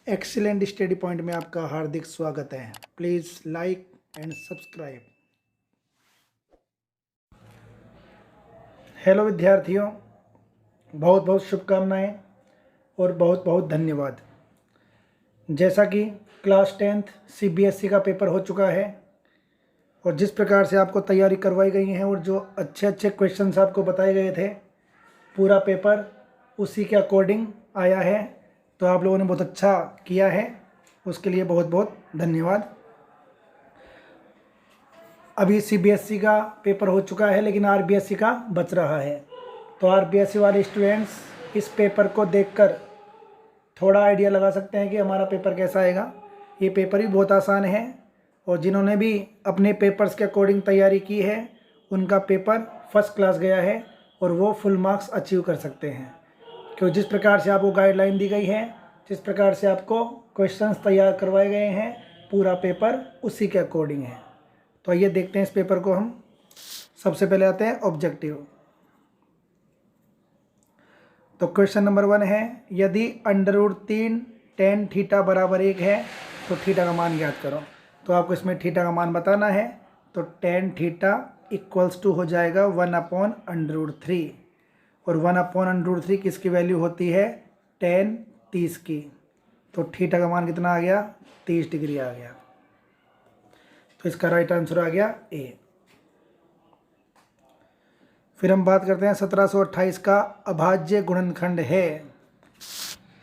Excellent study point में आपका हार्दिक स्वागत है। Please like and subscribe. Hello विद्यार्थियों, बहुत बहुत शुभकामनाएं और बहुत बहुत धन्यवाद। जैसा कि क्लास 10th CBSE का पेपर हो चुका है और जिस प्रकार से आपको तैयारी करवाई गई है और जो अच्छे अच्छे क्वेश्चंस आपको बताए गए थे, पूरा पेपर उसी के अकॉर्डिंग आया है। तो आप लोगों ने बहुत अच्छा किया है, उसके लिए बहुत बहुत धन्यवाद। अभी CBSE का पेपर हो चुका है लेकिन RBSE का बच रहा है। तो RBSE वाले स्टूडेंट्स इस पेपर को देखकर थोड़ा आइडिया लगा सकते हैं कि हमारा पेपर कैसा आएगा। ये पेपर भी बहुत आसान है और जिन्होंने भी अपने पेपर्स के अकॉर्डिंग तैयारी की है उनका पेपर फर्स्ट क्लास गया है और वो फुल मार्क्स अचीव कर सकते हैं। क्योंकि जिस प्रकार से आपको गाइडलाइन दी गई है, जिस प्रकार से आपको क्वेश्चंस तैयार करवाए गए हैं, पूरा पेपर उसी के अकॉर्डिंग है। तो आइए देखते हैं इस पेपर को हम। सबसे पहले आते हैं ऑब्जेक्टिव। तो क्वेश्चन नंबर 1 है, यदि √3 tan थीटा बराबर 1 है तो थीटा का मान ज्ञात करो। तो आपको इसमें थीटा का मान बताना है। तो tan थीटा इक्वल्स टू हो जाएगा 1/√3 और 1/√3 किसकी वैल्यू होती है? tan 30 की। तो थीटा का मान कितना आ गया? 30 डिग्री आ गया। तो इसका राइट आंसर आ गया ए। फिर हम बात करते हैं 1728 का अभाज्य गुणनखंड है।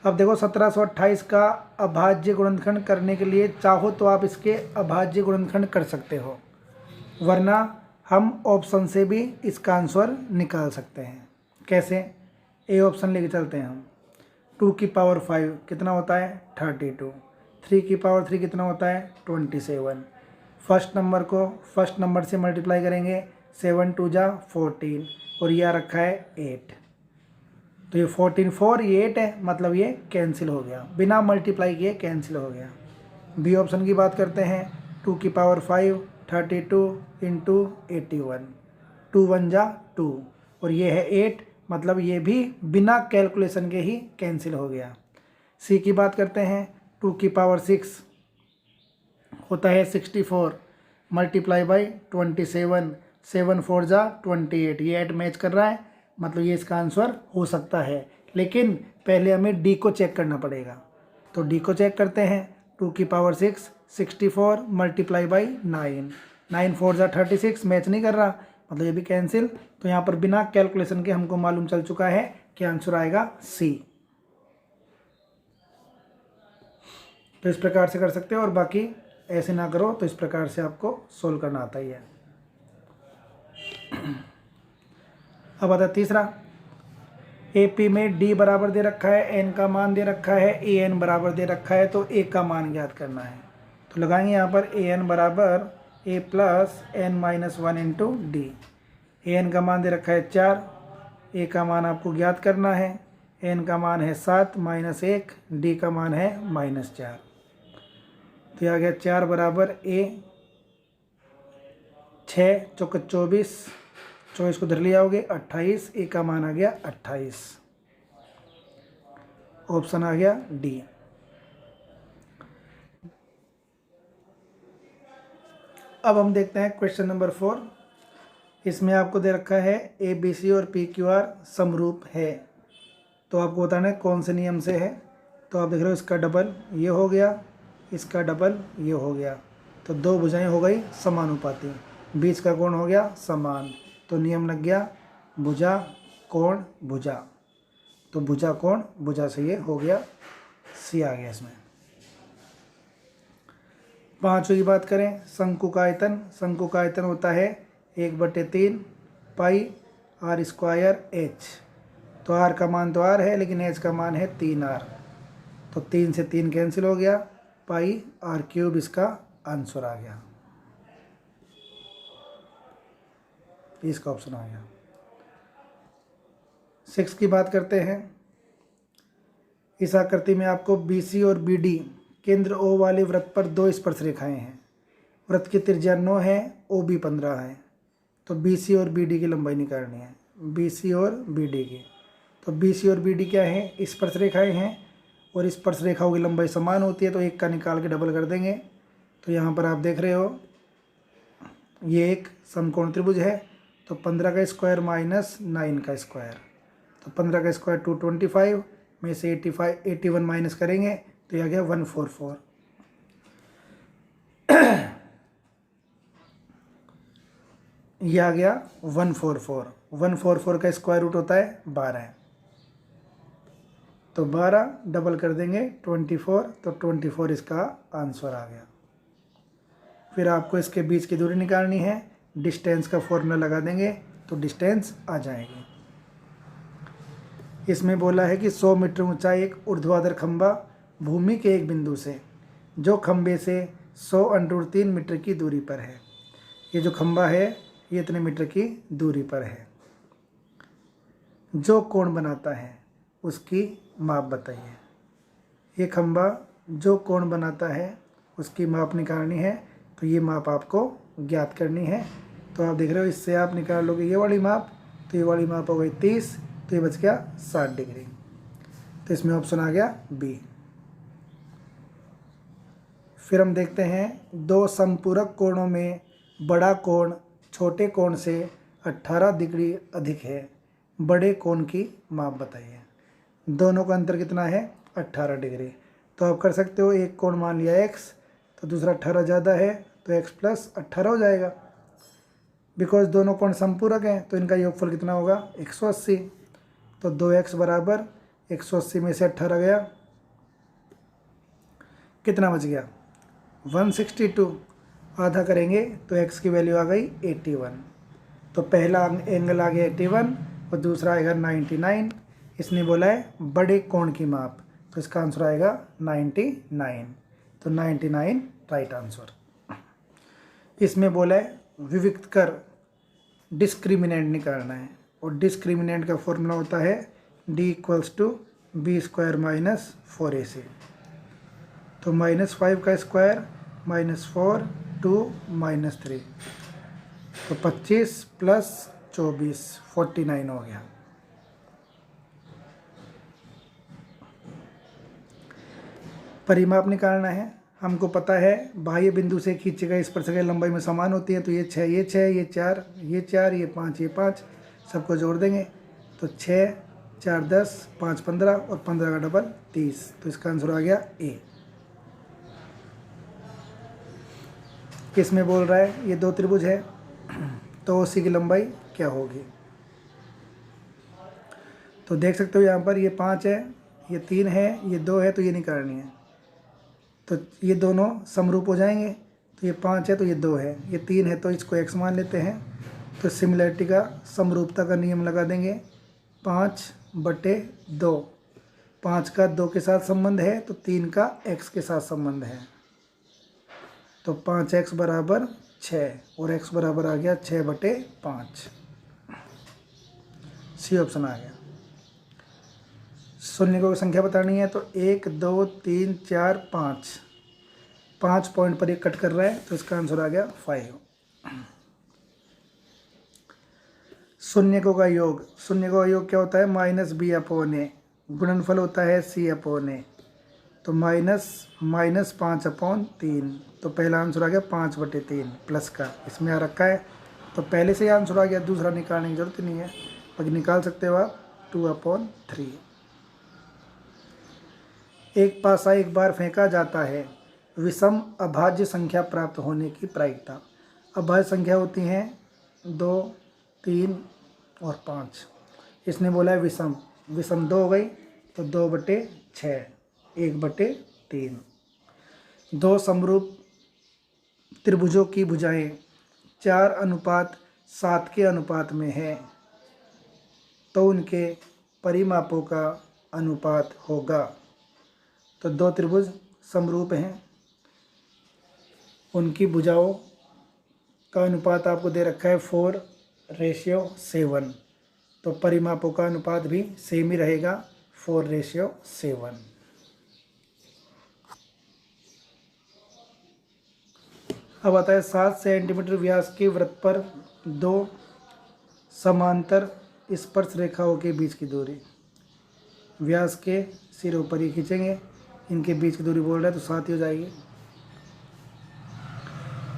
अब देखो 1728 का अभाज्य गुणनखंड करने के लिए चाहो तो आप इसके अभाज्य गुणनखंड कर सकते हो, वरना हम ऑप्शन से भी इसका आंसर निकाल सकते हैं। कैसे? ए ऑप्शन लेके चलते हैं हम। 2 की पावर 5 कितना होता है? 32। 3 की पावर 3 कितना होता है? 27। फर्स्ट नंबर को फर्स्ट नंबर से मल्टीप्लाई करेंगे, 7 2 जा 14 और यह रखा है 8। तो ये 14 4 ये 8 है, मतलब ये कैंसिल हो गया, बिना मल्टीप्लाई किए कैंसिल हो गया। बी ऑप्शन की बात करते हैं। 2 की पावर 5 32 इंटू 81, 2 1 जा 2 और ये है 8, मतलब ये भी बिना कैलकुलेशन के ही कैंसिल हो गया। सी की बात करते हैं। 2 की पावर 6 होता है 64 मल्टीप्लाई बाई 27, 7 4 जा 28, ये 8 मैच कर रहा है, मतलब ये इसका आंसर हो सकता है। लेकिन पहले हमें डी को चेक करना पड़ेगा। तो डी को चेक करते हैं। 2 की पावर 6 64 मल्टीप्लाई बाई 9, 9 4 जा 36 मैच नहीं कर रहा, मतलब ये भी कैंसिल। तो यहाँ पर बिना कैलकुलेशन के हमको मालूम चल चुका है कि आंसर आएगा सी। तो इस प्रकार से कर सकते हो और बाकी ऐसे ना करो तो इस प्रकार से आपको सोल्व करना आता ही है। अब आता है तीसरा। AP में D बराबर दे रखा है, N का मान दे रखा है, AN बराबर दे रखा है, तो A का मान ज्ञात करना है। तो लगाएंगे यहाँ पर AN बराबर A plus N-1 into D। AN का मान दे रखा है 4, A का मान आपको ज्ञात करना है। N का मान है 7 - 1, D का मान है -4। तो यह आ गया 4 बराबर A 6 चौके 24, 24 को धर लिया होगे 28, ए का मान आ गया 28। ऑप्शन आ गया डी। अब हम देखते हैं क्वेश्चन नंबर 4। इसमें आपको दे रखा है ABC और PQR समरूप है। तो आपको बताना है कौन से नियम से है। तो आप देख रहे हो इसका डबल ये हो गया, इसका डबल ये हो गया, तो दो भुजाएं हो गई समानुपाती, बीच का कोण हो गया समान। तो नियम लग गया भुजा कोण भुजा, तो भुजा कोण भुजा से ये हो गया, सी आ गया इसमें। पांचों की बात करें, शंकु का आयतन। शंकु का आयतन होता है 1/3 पाई r² h। तो r का मान तो r है लेकिन h का मान है 3r, तो 3 से 3 कैंसिल हो गया, पाई r³ इसका आंसर आ गया, इसका ऑप्शन आ गया। 6 की बात करते हैं। इस आकृति में आपको BC और BD केंद्र O वाले वृत्त पर 2 स्पर्श रेखाएं हैं। वृत्त की त्रिज्या 9 है, OB 15 है। तो BC और BD की लंबाई निकालनी है, BC और BD की। तो BC और BD क्या है? स्पर्श रेखाएं हैं और स्पर्श रेखाओं की लंबाई समान होती है तो एक का निकाल के डबल कर देंगे। तो यहाँ पर आप देख रहे हो ये एक समकोण त्रिभुज है, तो 15 का स्क्वायर माइनस 9 का स्क्वायर, तो 15 का स्क्वायर 225 में से 81 माइनस करेंगे तो यह आ गया 144। यह आ गया 144। 144 का स्क्वायर रूट होता है 12, तो 12 डबल कर देंगे 24, तो 24 इसका आंसर आ गया। फिर आपको इसके बीच की दूरी निकालनी है, डिस्टेंस का फॉर्मूला लगा देंगे तो डिस्टेंस आ जाएगी। इसमें बोला है कि 100 मीटर ऊंचा एक ऊर्ध्वाधर खंभा भूमि के एक बिंदु से जो खंभे से 100√3 मीटर की दूरी पर है। ये जो खंभा है ये इतने मीटर की दूरी पर है। जो कोण बनाता है उसकी माप बताइए। ये खंभा जो कोण बनाता है उसकी माप निकालनी है, तो ये माप आपको ज्ञात करनी है। तो आप देख रहे हो इससे आप निकाल लोगे ये वाली माप, तो ये वाली माप हो गई 30, तो ये बच गया 60 डिग्री। तो इसमें ऑप्शन आ गया बी। फिर हम देखते हैं दो समपूरक कोणों में बड़ा कोण छोटे कोण से 18 डिग्री अधिक है, बड़े कोण की माप बताइए। दोनों का अंतर कितना है 18 डिग्री। तो आप कर सकते हो एक कोण मान लिया x, तो दूसरा 18 ज़्यादा है तो x + 18 हो जाएगा। बिकॉज दोनों कोण समपूरक हैं तो इनका योगफल कितना होगा 180। तो 2x बराबर 180 में से 18 गया, कितना बच गया 162। आधा करेंगे तो x की वैल्यू आ गई 81। तो पहला एंगल आ गया 81 और दूसरा आएगा 99। इसने बोला है बड़े कोण की माप, तो इसका आंसर आएगा 99। तो 99 राइट आंसर। इसमें बोला है विविक्त कर डिस्क्रिमिनेंट निकालना है, और डिस्क्रिमिनेंट का फॉर्मूला होता है d = b² - 4ac। तो -5 का स्क्वायर -4 2 -3, तो 25 + 24 49 हो गया। परिमाप निकालना है। हमको पता है बाह्य बिंदु से खींचे गए स्पर्शक की लंबाई में समान होती है, तो ये 6 ये 6 ये 4 ये 4 ये 5 ये 5, सबको जोड़ देंगे तो 6 4 10 5 15 और 15 का डबल 30। तो इसका आंसर आ गया ए। किसमें बोल रहा है ये दो त्रिभुज है तो OC की लंबाई क्या होगी। तो देख सकते हो यहाँ पर ये 5 है, ये 3 है, ये 2 है, तो ये निकालनी है। तो ये दोनों समरूप हो जाएंगे। तो ये 5 है तो ये 2 है, ये 3 है तो इसको x मान लेते हैं। तो सिमिलरिटी का समरूपता का नियम लगा देंगे 5/2। 5 का 2 के साथ संबंध है तो 3 का x के साथ संबंध है। तो 5x बराबर 6 और x बराबर आ गया 6/5। सी ऑप्शन आ गया। शून्य को संख्या बतानी है तो 1 2 3 4 5, 5 पॉइंट पर ये कट कर रहा है तो इसका आंसर आ गया 5। शून्यकों का योग। शून्यकों का योग क्या होता है -b/a। गुणनफल होता है c/a। तो -5/3। तो पहला आंसर आ गया 5/3 प्लस का इसमें आ रखा है, तो पहले से ही आंसर आ गया, दूसरा निकालने की जरूरत नहीं है। बाकी निकाल सकते हो आप 2/3। एक पासा एक बार फेंका जाता है, विषम अभाज्य संख्या प्राप्त होने की प्रायिकता। अभाज्य संख्या होती हैं 2 3 और 5। इसने बोला है विषम, विषम 2 हो गई तो 2/6 1/3। दो समरूप त्रिभुजों की भुजाएं 4:7 के अनुपात में है तो उनके परिमापों का अनुपात होगा। तो दो त्रिभुज समरूप हैं, उनकी भुजाओं का अनुपात आपको दे रखा है 4:7। तो परिमापों का अनुपात भी सेम ही रहेगा 4:7। अब आता है 7 सेंटीमीटर व्यास के वृत्त पर दो समांतर स्पर्श रेखाओं के बीच की दूरी। व्यास के सिरों पर ही खींचेंगे, इनके बीच की दूरी बोल रहा है तो 7 ही हो जाएगी।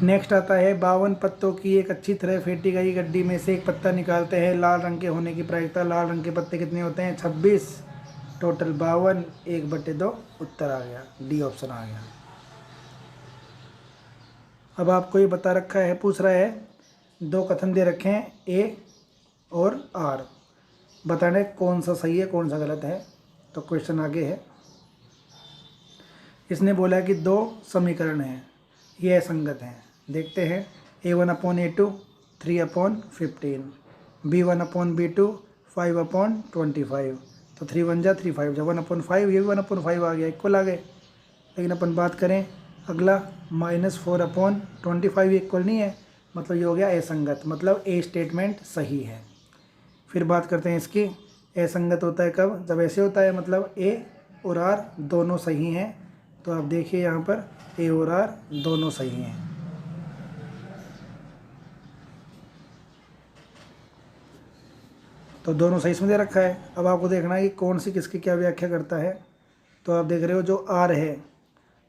नेक्स्ट आता है 52 पत्तों की एक अच्छी तरह फेंटी गई गड्डी में से एक पत्ता निकालते हैं, लाल रंग के होने की प्रायिकता। लाल रंग के पत्ते कितने होते हैं? 26, टोटल 52, 1/2 उत्तर आ गया, डी ऑप्शन आ गया। अब आपको ये बता रखा है, पूछ रहा है 2 कथन दे रखे हैं ए और आर, बताने कौन सा सही है कौन सा गलत है। तो क्वेश्चन आगे है, इसने बोला कि 2 समीकरण हैं, ये असंगत हैं। देखते हैं, A1/A2 3/15, B1/B2 5/25। तो 3 1 जा 3 5 जा 1/5, ये भी 1/5 आ गया, इक्वल आ गए। लेकिन अपन बात करें अगला -4/25 इक्वल नहीं है, मतलब ये हो गया असंगत, मतलब ए स्टेटमेंट सही है। फिर बात करते हैं इसकी, असंगत होता है कब? जब ऐसे होता है, मतलब ए और आर दोनों सही हैं। तो आप देखिए यहाँ पर ए और आर दोनों सही हैं। तो दोनों सही इसमें दे रखा है। अब आपको देखना है कि कौन सी किसकी क्या व्याख्या करता है। तो आप देख रहे हो जो आर है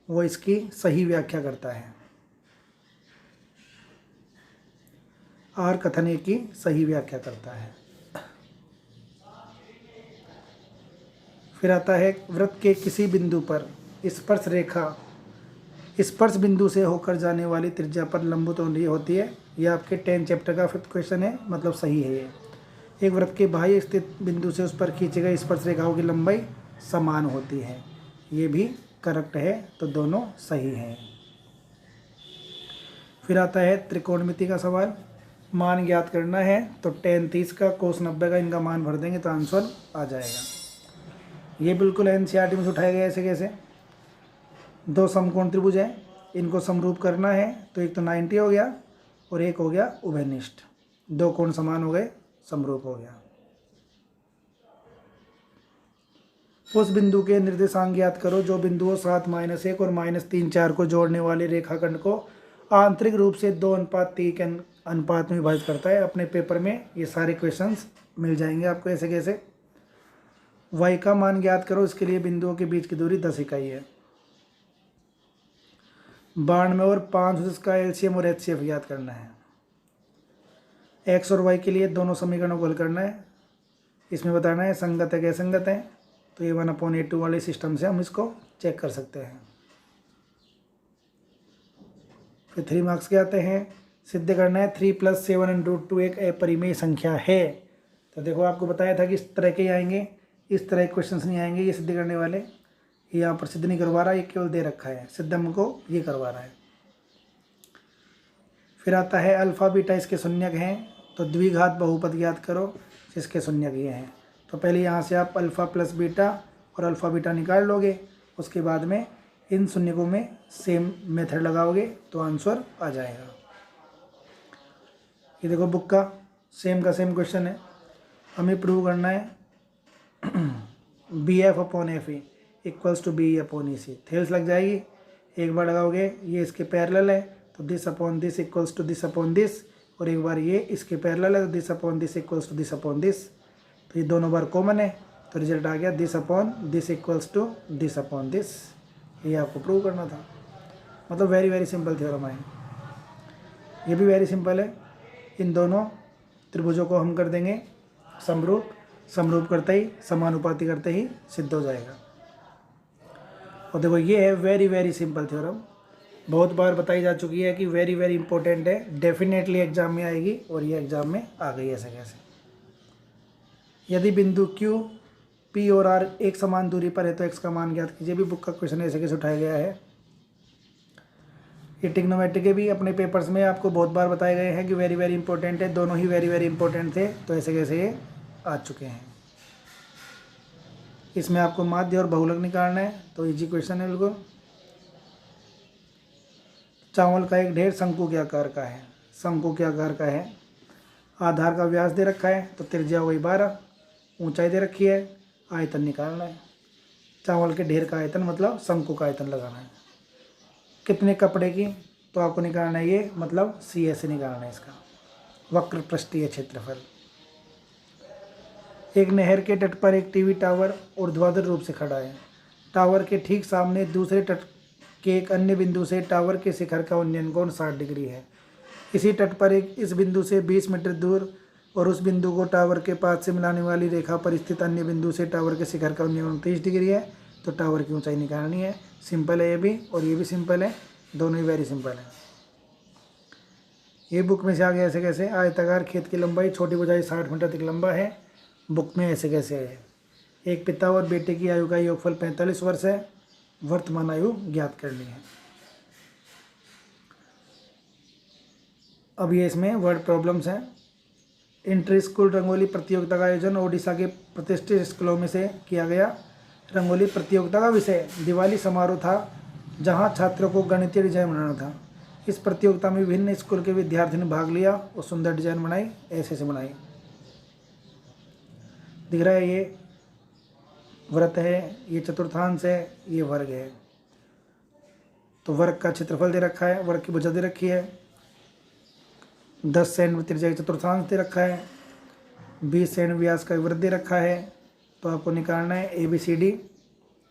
वो इसकी सही व्याख्या करता है, आर कथन ए की सही व्याख्या करता है। फिर आता है वृत्त के किसी बिंदु पर स्पर्श रेखा स्पर्श बिंदु से होकर जाने वाली त्रिज्या पर लंबवत होती है। यह आपके 10 चैप्टर का 5th क्वेश्चन है, मतलब सही है ये। एक वृत्त के बाह्य स्थित बिंदु से उस पर खींची गई स्पर्श रेखाओं की लंबाई समान होती है, ये भी करेक्ट है। तो दोनों सही हैं। फिर आता है त्रिकोणमिति का सवाल, मान ज्ञात करना है। तो tan 30 का cos 90 का इनका मान भर देंगे तो आंसर आ जाएगा। ये बिल्कुल NCERT में से उठाया गया। ऐसे कैसे? 2 समकोण त्रिभुज हैं, इनको समरूप करना है। तो एक तो 90 हो गया और एक हो गया उभयनिष्ठ, 2 कोण समान हो गए, समरूप हो गया। उस बिंदु के निर्देशांक ज्ञात करो जो बिंदुओं 7 -1 और -3 4 को जोड़ने वाले रेखाखंड को आंतरिक रूप से 2:3 के अनुपात में विभाजित करता है। अपने पेपर में ये सारे क्वेश्चंस मिल जाएंगे आपको। ऐसे कैसे? y का मान ज्ञात करो, इसके लिए बिंदुओं के बीच की दूरी 10 इकाई है। 92 और 5 का एलसीएम और एचसीएफ ज्ञात करना है। x और y के लिए दोनों समीकरणों को हल करना है। इसमें बताना है संगत है कि असंगत है। तो ये 1/A2 वाले सिस्टम से हम इसको चेक कर सकते हैं। फिर 3 मार्क्स के आते हैं, सिद्ध करना है 3 + 7√2 एक अपरिमेय संख्या है। तो देखो आपको बताया था कि इस तरह के आएंगे, इस तरह के क्वेश्चंस नहीं आएंगे ये सिद्ध करने वाले। ये यहाँ पर सिद्ध नहीं करवा रहा, ये केवल दे रखा है, सिद्ध हमको ये करवा रहा है। फिर आता है अल्फ़ा बीटा इसके शून्यक हैं। तो द्विघात बहुपद ज्ञात करो जिसके शून्यक ये हैं। तो पहले यहाँ से आप अल्फ़ा प्लस बीटा और अल्फ़ा बीटा निकाल लोगे, उसके बाद में इन शून्यकों में सेम मेथड लगाओगे तो आंसर आ जाएगा। ये देखो बुक का सेम क्वेश्चन है, हमें प्रूव करना है BF/FE = BE/EC। थेल्स लग जाएगी, एक बार लगाओगे ये इसके पैरेलल है तो this/this = this/this, और एक बार ये इसके पैरेलल है तो this/this = this/this। तो ये दोनों बार कॉमन है तो रिजल्ट आ गया this/this = this/this। ये आपको प्रूव करना था, मतलब वेरी सिंपल थ्योरम है। ये भी वेरी सिंपल है। इन दोनों त्रिभुजों को हम कर देंगे समरूप करते ही, समानुपाती करते ही सिद्ध हो जाएगा। और देखो ये है वेरी सिंपल थ्योरम, बहुत बार बताई जा चुकी है कि वेरी इंपॉर्टेंट है, डेफिनेटली एग्जाम में आएगी और ये एग्जाम में आ गई। ऐसे कैसे? यदि बिंदु Q, P और R एक समान दूरी पर है तो x का मान ज्ञात कीजिए। भी बुक का क्वेश्चन ऐसे कैसे उठाया गया है। ये ट्रिग्नोमेट्री के भी अपने पेपर्स में आपको बहुत बार बताए गए हैं कि वेरी इंपॉर्टेंट है, दोनों ही वेरी इंपॉर्टेंट थे। तो ऐसे कैसे ये आ चुके हैं। इसमें आपको माध्य और बहुलक निकालना है, तो इजी क्वेश्चन है बिल्कुल। चावल का एक ढेर शंकु के आकार का है, शंकु के आकार का है। आधार का व्यास दे रखा है तो त्रिज्या वही 12, ऊंचाई दे रखी है, आयतन निकालना है। चावल के ढेर का आयतन मतलब शंकु का आयतन लगाना है। कितने कपड़े की, तो आपको निकालना है ये, मतलब CA से निकालना है इसका वक्र पृष्ठीय क्षेत्रफल। एक नहर के तट पर एक टीवी टावर ऊर्ध्वाधर रूप से खड़ा है। टावर के ठीक सामने दूसरे तट के एक अन्य बिंदु से टावर के शिखर का उन्नयन कोण 60 डिग्री है। इसी तट पर इस बिंदु से 20 मीटर दूर और उस बिंदु को टावर के पास से मिलाने वाली रेखा पर स्थित अन्य बिंदु से टावर के शिखर का उन्नयन 29 डिग्री है। तो टावर की ऊंचाई निकालनी है। सिंपल है ये भी, और ये भी सिंपल है, दोनों ही वेरी सिंपल है। ये बुक में से आ गया ऐसे कैसे। आयताकार खेत की लंबाई छोटी बुझाई 60 मीटर तक लंबा है। बुक में ऐसे कैसे है। एक पिता और बेटे की आयु का योगफल 45 वर्ष है। वर्तमान आयु ज्ञात करनी है। अब ये इसमें वर्ड प्रॉब्लम्स हैं। इंटर स्कूल रंगोली प्रतियोगिता का आयोजन ओडिशा के प्रतिष्ठित स्कूलों में से किया गया। रंगोली प्रतियोगिता का विषय दिवाली समारोह था, जहां छात्रों को गणितीय डिजाइन बनाना था। इस प्रतियोगिता में विभिन्न स्कूल के विद्यार्थियों ने भाग लिया और सुंदर डिजाइन बनाई, ऐसे बनाई। दिख रहा है, ये व्रत है, ये चतुर्थांश है, ये वर्ग है। तो वर्ग का क्षेत्रफल दे रखा है, वर्ग की भुजा दे रखी है, 10 सेंट त्रिज्या का चतुर्थांश दे रखा है, 20 सेंट व्यास का वृत्त दे रखा है। तो आपको निकालना है ABCD,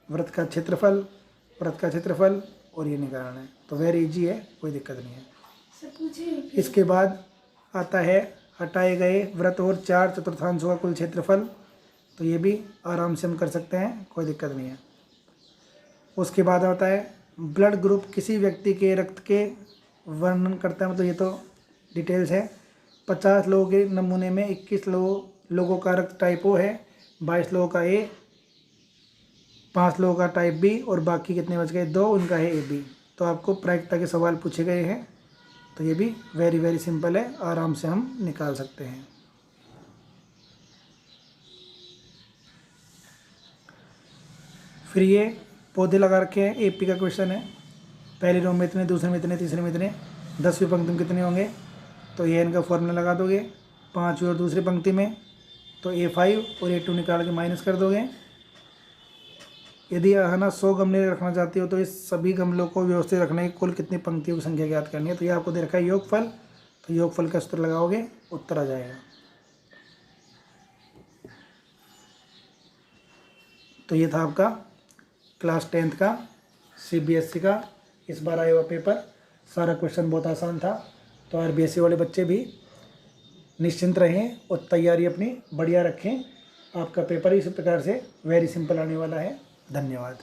वृत्त का क्षेत्रफल, वृत्त का क्षेत्रफल, और ये निकालना है। तो वेरी इजी है, कोई दिक्कत नहीं है। इसके बाद आता है हटाए गए वृत्त और 4 चतुर्थांशों का कुल क्षेत्रफल। तो ये भी आराम से हम कर सकते हैं, कोई दिक्कत नहीं है। उसके बाद आता है ब्लड ग्रुप किसी व्यक्ति के रक्त के वर्णन करता है, मतलब ये तो डिटेल्स है। 50 लोगों के नमूने में 21 लोगों का रक्त टाइप O है, 22 लोगों का A, 5 लोगों का टाइप B, और बाकी कितने बच गए, 2, उनका है AB। तो आपको प्रायिकता के सवाल पूछे गए हैं। तो ये भी वेरी वेरी सिंपल है, आराम से हम निकाल सकते हैं। फिर ये पौधे लगा रखे हैं, AP का क्वेश्चन है। पहली रो में इतने, दूसरे में इतने, तीसरे में इतने, 10वीं पंक्ति में कितने होंगे। तो ये इनका फॉर्मूला लगा दोगे 5वीं और दूसरी पंक्ति में। तो A5 और A2 निकाल के माइनस कर दोगे। यदि है 100 गमले रखना चाहते हो तो इस सभी गमलों को व्यवस्थित रखने की कुल कितनी पंक्तियों की संख्या ज्ञात करनी है। तो ये आपको दे रखा है योगफल। तो योगफल का सूत्र लगाओगे, उत्तर आ जाएगा। तो ये था आपका क्लास 10th का CBSE का इस बार आया हुआ पेपर। सारा क्वेश्चन बहुत आसान था। तो RBSE वाले बच्चे भी निश्चिंत रहें और तैयारी अपनी बढ़िया रखें। आपका पेपर इस प्रकार से वेरी सिंपल आने वाला है। धन्यवाद।